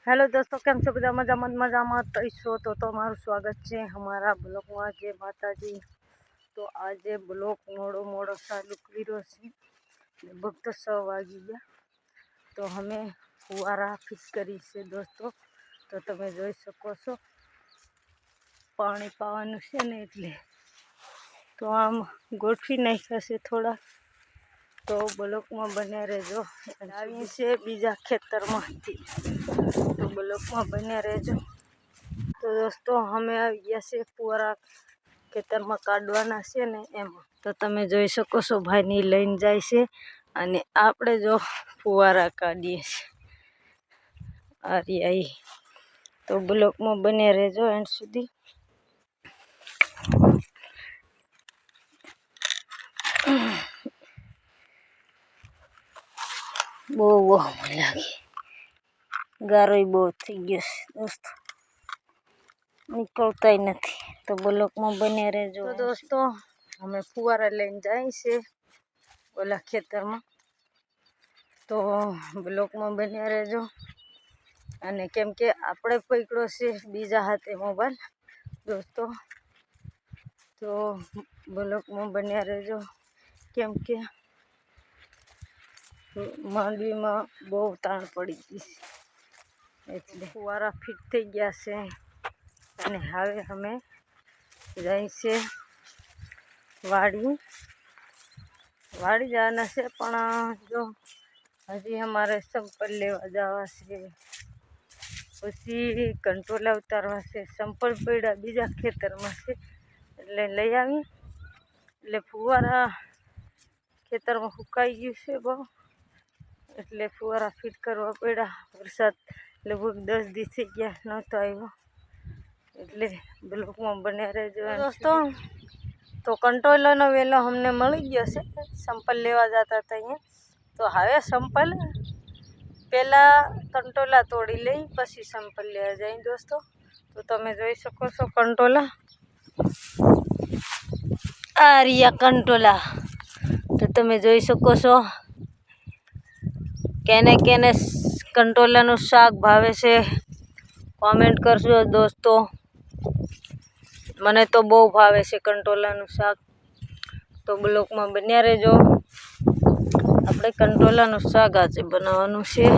Hello दोस्तों, केम छो बधा मजामां तईशो तो तमारुं स्वागत है हमारा ब्लॉग में। जय माताजी। तो आज ब्लॉग मोड़ो मोड़ो चालू कर्यो छे, लगभग तो 6 वागी गया। तो हमें फुवारा फिट करी छे दोस्तों। तो तमे जोई शको छो पाणी पावानुं छे ने एटले तो आम गोठवी नाख्या छे थोड़ा। तो ब्लॉक में बने रहो। आवी छे बीजा खेतर मांथी, तो ब्लॉक में बने रहो। तो दोस्तों हमें आ गया से फुवारा खेतर में काढवाना छे ने एमां। तो तमे जोई शको छो भाई नी लईने जाय छे अने आपणे जो फुवारा काढीए छे आ रही आई। तो ब्लॉक में बने रहो एंड सुधी। बहुत वाह लागे, गारो बहुत थी गयो दोस्तों, निकलता ही नहीं। तो ब्लॉक में बने रहो। तो दोस्तों हमें फुवारा लईने जाए छे ओला खेतर में। तो ब्लॉक में बने रहो। अने केम के आपणे पकड़ो छे बीजा हाथे मोबाइल दोस्तों। तो ब्लॉक में बने रहो केम के मांडवी में बहुत ताण पड़ी गई एटले फुवारा फिट थई गया छे। अने हवे हमें जाई छे वाड़ी जाना छे, पण जो हजी हमारे संपल लेवा जावा छे, पछी कंटोला उतारवा छे। संपल पड्या बीजा खेतर में छे एटले लई आवी। एटले फुवारा खेतर में सुकाई गयुं छे बहु, एटले फुवारा फिट करवा पड्या। वरसाद लगभग 10 दी थई गया नतो आव्यो, एटले ब्लॉक में बने रहो दोस्तों। तो कंटोला नो वेलो हमने मळी गयो छे, संपल लेवा जाता था अहींया। तो हवे संपल पहला कंटोला तोड़ी लई पछी संपल लेवा जाई दोस्तों। तो तमे जोई शको छो कंटोला, आ रिया कंटोला। तो तमे जोई शको छो केने केने कंटोला नु शाक भावे छे कॉमेंट करजो दोस्तों। मने तो बहु भावे छे कंटोला नु शाक। तो ब्लॉक में बन्या रहो। आपणे कंटोला नु शाक आज बनाववानुं छे।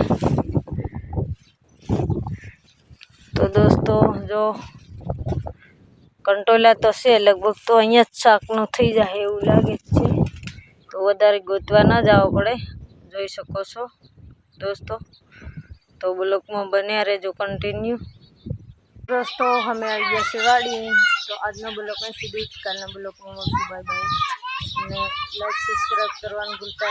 तो दोस्तों जो कंटोला तो छे लगभग तो अहींया ज शाकनुं थई जाय एवुं लागे छे। तो वधारे गोतवा न जावा पड़े, जोई शको छो दोस्तों। तो ब्लॉक में बन्या रहो कंटिन्यू दोस्तों। हमें आ गया से वाड़ी। तो आज ना ब्लॉक में सीधी कल ना ब्लॉक में बाय बाय। लाइक सब्सक्राइब करवानुं भूलता